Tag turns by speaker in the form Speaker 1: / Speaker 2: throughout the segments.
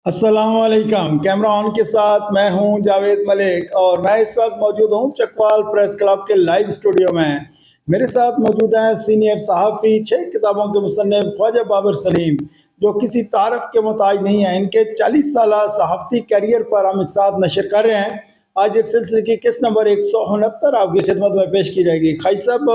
Speaker 1: अस्सलामुअलैकुम। Camera on के साथ मैं हूं जावेद मलिक और मैं इस वक्त मौजूद हूं चकवाल प्रेस क्लब के लाइव स्टूडियो में। मेरे साथ मौजूद हैं सीनियर सहाफ़ी, 6 किताबों के मुसन्निफ ख्वाजा बाबर सलीम, जो किसी तारफ़ के मोहताज नहीं हैं। इनके 40 साला सहाफ़ती करियर पर हम एक साथ नशर कर रहे हैं। आज इस सिलसिले की किस्त नंबर 169 आपकी खिदमत में पेश की जाएगी। खाई साहब,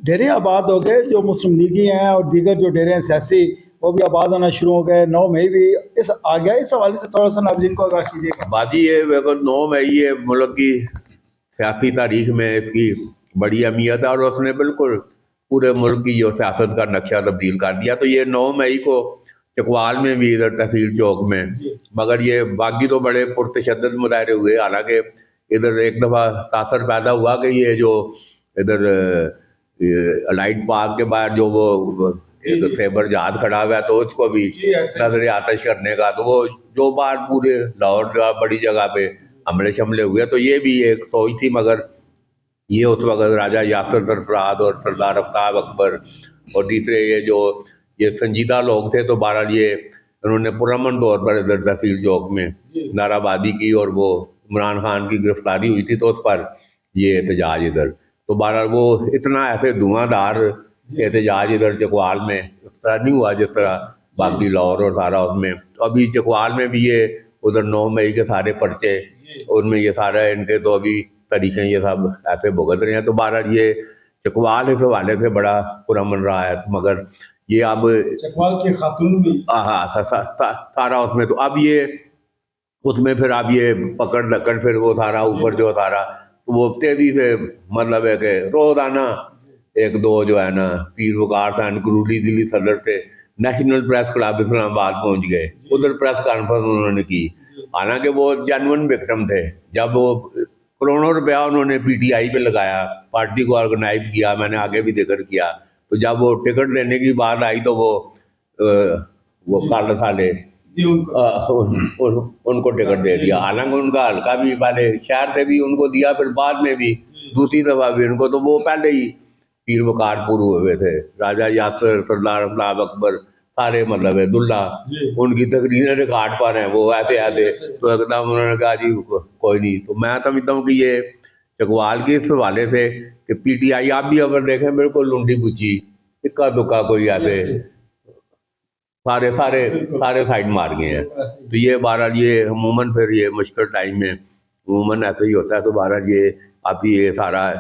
Speaker 1: डेरे आबाद हो गए जो मुस्लिम लीगी हैं और दीगर जो डेरे हैं सियासी, वो भी आबाद होना शुरू हो गए। 9 मई भी इस आ गया। इस हवाले से थोड़ा सा नाज़रीन को आगाह कीजिएगा।
Speaker 2: बाजी ये 9 मई ये मुल्क की सियासी तारीख में इसकी बड़ी अहमियत है और उसने बिल्कुल पूरे मुल्क की जो सियासत का नक्शा तब्दील कर दिया। तो ये 9 मई को चकवाल में भी, इधर तहसील चौक में, मगर ये बाकी तो बड़े पुरतशद्दद मुजाहरे हुए। हालांकि इधर एक दफ़ा तासर पैदा हुआ कि ये जो इधर लाइट पार्क के बाहर जो वो एक सेबर जहाज खड़ा हुआ है, तो उसको भी नजर आतश करने का, तो वो जो बार पूरे लाहौर बड़ी जगह पे हमले शमले हुए। तो ये भी एक सोच थी, मगर ये उस वक्त राजा यासर सरफराज और सरदार आफ्ताब अकबर और तीसरे ये संजीदा लोग थे। तो बहरहाल ये उन्होंने पुरअमन तौर पर इधर तहसील चौक में नाराबादी की और वो इमरान खान की गिरफ्तारी हुई थी, तो उस पर ये एहतजाज इधर। तो बहरहाल वो इतना ऐसे धुआंधार एहतजाज इधर चकवाल में इस तरह नहीं हुआ जिस तरह बाकी लाहौर और सारा उसमें। तो अभी चकवाल में भी ये उधर 9 मई के सारे पर्चे, उनमें ये सारा इनके तो अभी तरीके ये सब ऐसे भुगत रहे हैं। तो बहरहाल ये चकवाल इस हवाले से बड़ा पुरअमन रहा है। मगर ये अब
Speaker 1: चकवाल के खातून भी
Speaker 2: हाँ सारा उसमें, तो अब ये उसमें फिर अब ये पकड़ दकड़ फिर वो सारा ऊपर जो सारा, तो वो तेजी से मतलब है कि रोजाना एक दो जो है ना पीर वकार खान करूली दिल्ली सदर से नेशनल प्रेस क्लब इस्लामाबाद पहुंच गए। उधर प्रेस कॉन्फ्रेंस उन्होंने की। हालांकि वो जेन्युइन विक्टिम थे। जब वो करोड़ों रुपया उन्होंने पीटीआई पे लगाया, पार्टी को ऑर्गेनाइज किया, मैंने आगे भी जिक्र किया। तो जब वो टिकट देने की बात आई तो वो काले साले उनको टिकट दे दिया। हालांकि उनका हल्का भी पहले शहर से भी उनको दिया, फिर बाद में भी दूसरी दफा भी उनको, तो वो पहले ही पीर वकारपुर हुए थे। राजा यासर, सरदार आफ्ताब अकबर, सारे मतलब है दुल्ला, उनकी तकरीरें रिकॉर्ड पर हैं। वो ऐसे ऐसे तो एकदम उन्होंने कहा जी कोई नहीं। तो मैं समझता हूँ कि ये चकवाल के इस हवाले से कि पीटीआई आप भी अगर देखें बिल्कुल लुंडी बुच्ची, इक्का दुक्का कोई ऐसे सारे सारे सारे साइड मार गए हैं। तो ये बहरहाल ये अमूमन फिर ये मुश्किल टाइम में अमूमन ऐसे ही होता है। तो बहरहाल ये अभी ये सारा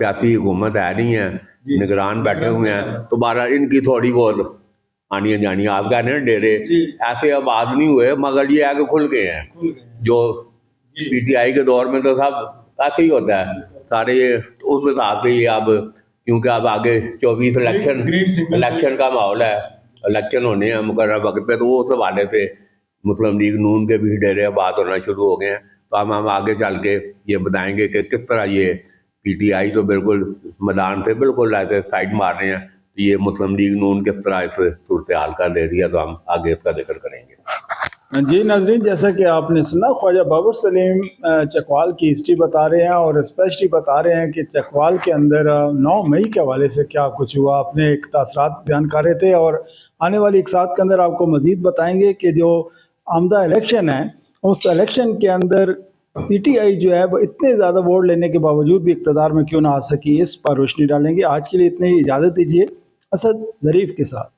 Speaker 2: सियासी हुकूमत है नहीं है, निगरान बैठे हुए हैं। तो बहरहाल इनकी थोड़ी बहुत आनियाँ जानियाँ, आप कह रहे हैं डेरे ऐसे आबाद नहीं हुए, मगर ये आगे खुल गए हैं। जो पीटीआई के दौर में तो सब ऐसे ही होता है सारे, ये उस हिसाब से ये अब, क्योंकि अब आगे 24 इलेक्शन का माहौल है, इलेक्शन होने हैं मुकर्रर वक्त पे, तो वो उस हवाले से मुस्लिम लीग नून के भी डेरे बात होना शुरू हो गए हैं। तो हम आगे चल के ये बताएंगे कि किस तरह ये पीटीआई तो बिल्कुल मैदान से बिल्कुल ऐसे साइड मार रहे हैं, तो ये मुस्लिम लीग नून किस तरह इस सूरत हाल का दे रही है। तो हम आगे इसका जिक्र करेंगे।
Speaker 1: जी नाजरीन, जैसा कि आपने सुना, ख्वाजा बाबर सलीम चकवाल की हिस्ट्री बता रहे हैं और स्पेशली बता रहे हैं कि चकवाल के अंदर 9 मई के हवाले से क्या कुछ हुआ। अपने एक तासरात बयान कर रहे थे और आने वाली एक साथ के अंदर आपको मज़ीद बताएंगे कि जो आमदा इलेक्शन है, उस इलेक्शन के अंदर पीटीआई जो है वो इतने ज़्यादा वोट लेने के बावजूद भी इक़्तिदार में क्यों ना आ सकी, इस पर रोशनी डालेंगे। आज के लिए इतनी इजाज़त दीजिए असद ज़रीफ़ के साथ।